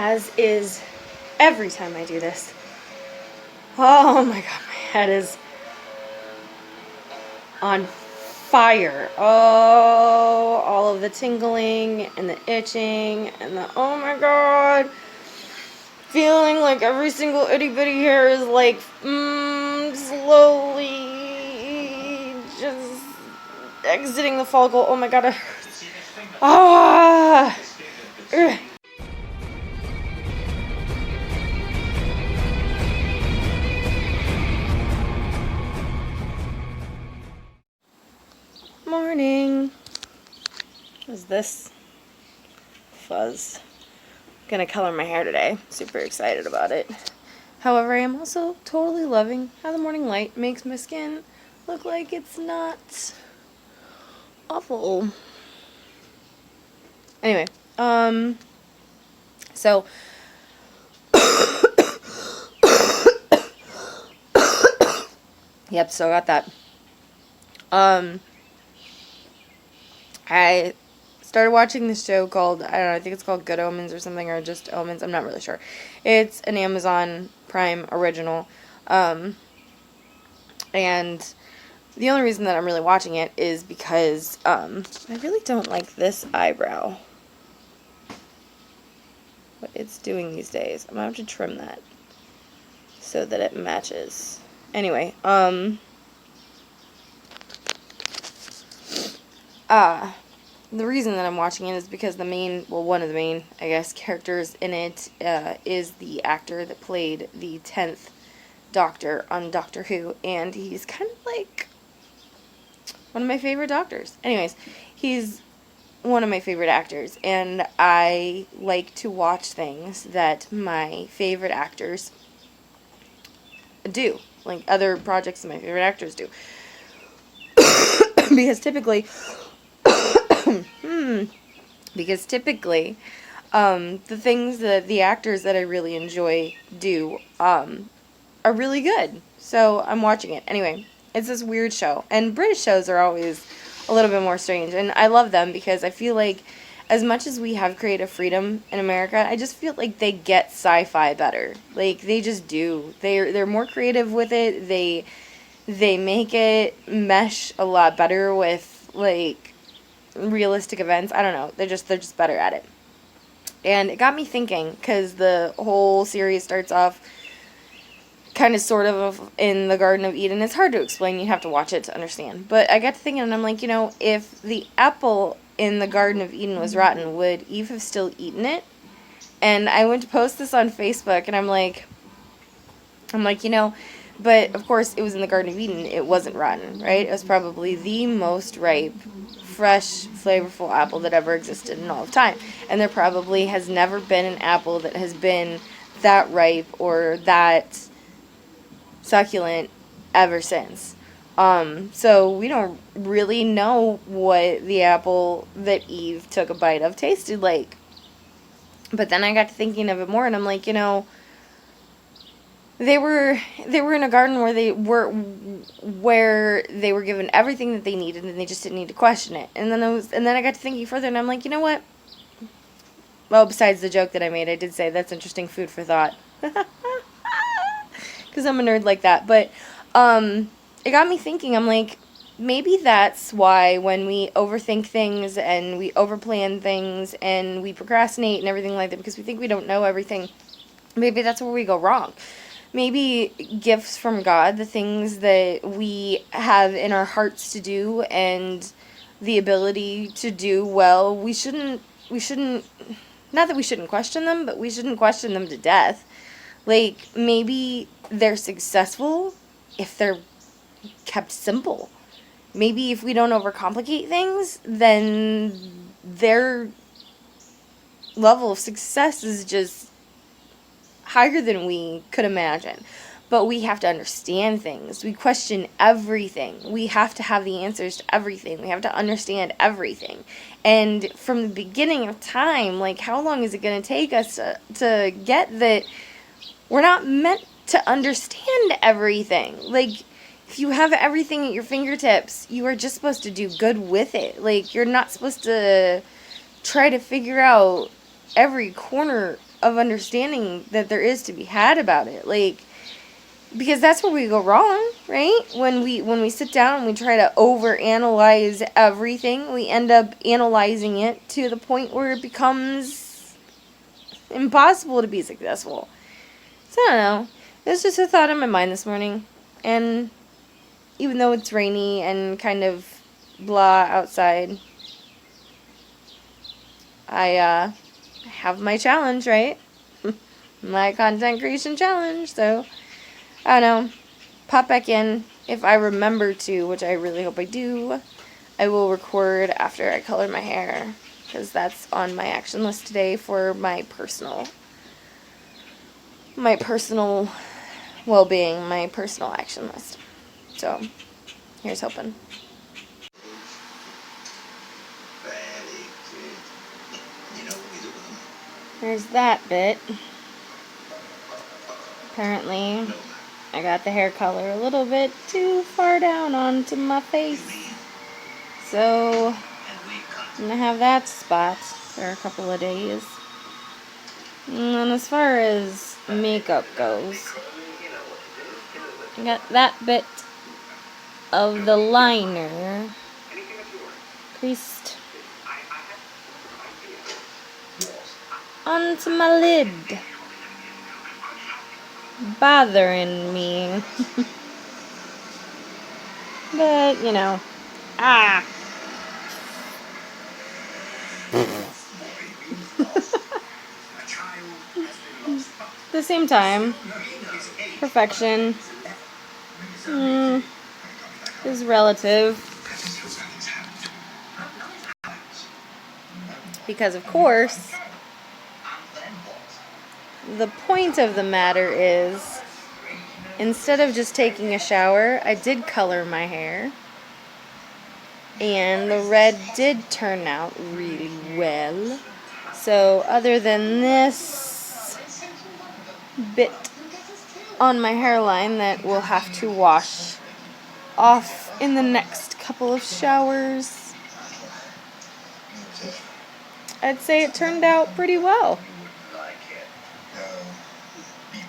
as is every time I do this. Oh my god, my head is on fire. Oh, all of the tingling and the itching and the oh my god. Feeling like every single itty bitty hair is like slowly just exiting the follicle. Oh my god, it hurts. Ah! Ugh. Morning. What is this? Fuzz. Gonna color my hair today. Super excited about it. However, I am also totally loving how the morning light makes my skin look like it's not awful. Anyway, so yep, so I got that. I started watching this show called, I don't know, I think it's called Good Omens or something, or just Omens, I'm not really sure. It's an Amazon Prime original, and the only reason that I'm really watching it is because, I really don't like this eyebrow, what it's doing these days. I'm gonna have to trim that, so that it matches. Anyway, the reason that I'm watching it is because one of the main, I guess, characters in it is the actor that played the 10th Doctor on Doctor Who, and he's kind of like one of my favorite doctors. Anyways, he's one of my favorite actors, and I like to watch things that my favorite actors do, like other projects that my favorite actors do. Because typically, the things that the actors that I really enjoy do, are really good. So I'm watching it. Anyway, it's this weird show. And British shows are always a little bit more strange. And I love them because I feel like as much as we have creative freedom in America, I just feel like they get sci-fi better. Like, they just do. They're more creative with it. They make it mesh a lot better with, like, realistic events. I don't know. They're just better at it. And it got me thinking, because the whole series starts off kind of sort of in the Garden of Eden. It's hard to explain. You have to watch it to understand. But I got to thinking, and I'm like, if the apple in the Garden of Eden was rotten, would Eve have still eaten it? And I went to post this on Facebook, and I'm like, but of course it was in the Garden of Eden. It wasn't rotten, right? It was probably the most ripe, fresh, flavorful apple that ever existed in all of time. And there probably has never been an apple that has been that ripe or that succulent ever since. So we don't really know what the apple that Eve took a bite of tasted like. But then I got to thinking of it more, and I'm like, they were in a garden where they were given everything that they needed, and they just didn't need to question it. And then I got to thinking further, and I'm like, you know what? Well, besides the joke that I made, I did say that's interesting food for thought. Because I'm a nerd like that. But it got me thinking. I'm like, maybe that's why when we overthink things and we overplan things and we procrastinate and everything like that because we think we don't know everything, maybe that's where we go wrong. Maybe gifts from God, the things that we have in our hearts to do and the ability to do well, we shouldn't, not that we shouldn't question them, but we shouldn't question them to death. Like, maybe they're successful if they're kept simple. Maybe if we don't overcomplicate things, then their level of success is just higher than we could imagine. But we have to understand things. We question everything. We have to have the answers to everything. We have to understand everything. And from the beginning of time, like, how long is it going to take us to get that we're not meant to understand everything? Like, if you have everything at your fingertips, you are just supposed to do good with it. Like, you're not supposed to try to figure out every corner of understanding that there is to be had about it. Like, because that's where we go wrong, right? When we sit down and we try to overanalyze everything, we end up analyzing it to the point where it becomes impossible to be successful. So I don't know. It's just a thought in my mind this morning. And even though it's rainy and kind of blah outside, I have my challenge, right? My content creation challenge. So I don't know. Pop back in if I remember to, which I really hope I do. I will record after I color my hair, because that's on my action list today for my personal well-being, my personal action list. So here's hoping. There's that bit. Apparently I got the hair color a little bit too far down onto my face. So I'm going to have that spot for a couple of days. And as far as makeup goes, I got that bit of the liner creased onto my lid, bothering me. But, you know, at the same time, perfection is relative. Because, of course, the point of the matter is, instead of just taking a shower, I did color my hair. And the red did turn out really well. So other than this bit on my hairline that we'll have to wash off in the next couple of showers, I'd say it turned out pretty well.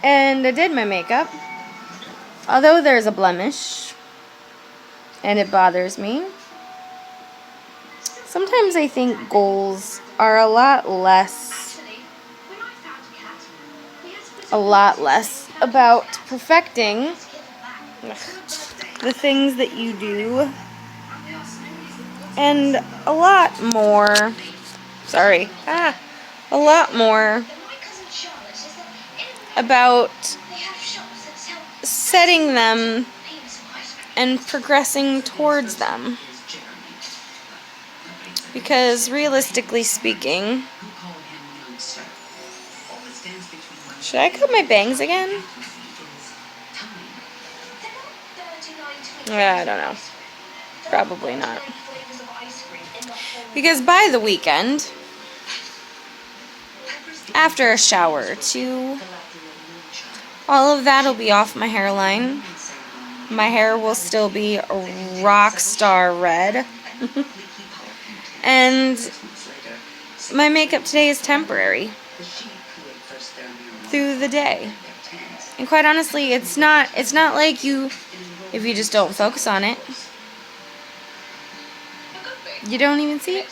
And I did my makeup. Although there's a blemish and it bothers me, sometimes I think goals are a lot less about perfecting the things that you do, and a lot more about setting them and progressing towards them. Because realistically speaking, should I cut my bangs again? I don't know. Probably not. Because by the weekend, after a shower or two, all of that will be off my hairline. My hair will still be a rockstar red. And my makeup today is temporary through the day. And quite honestly, it's not like if you just don't focus on it, you don't even see it.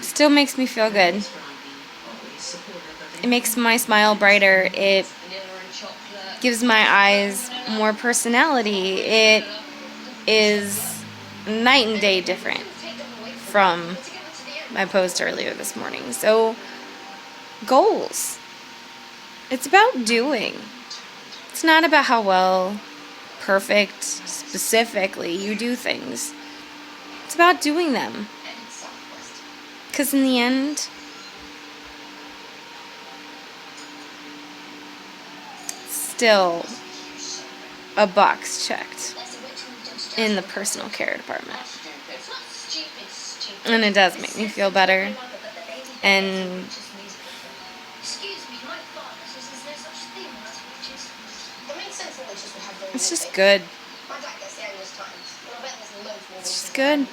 Still makes me feel good. It makes my smile brighter. It gives my eyes more personality. It is night and day different from my post earlier this morning. So, goals. It's about doing. It's not about how well, perfect, specifically you do things. It's about doing them. Because in the end, still a box checked in the personal care department. And it does make me feel better. And it's just good. It's just good.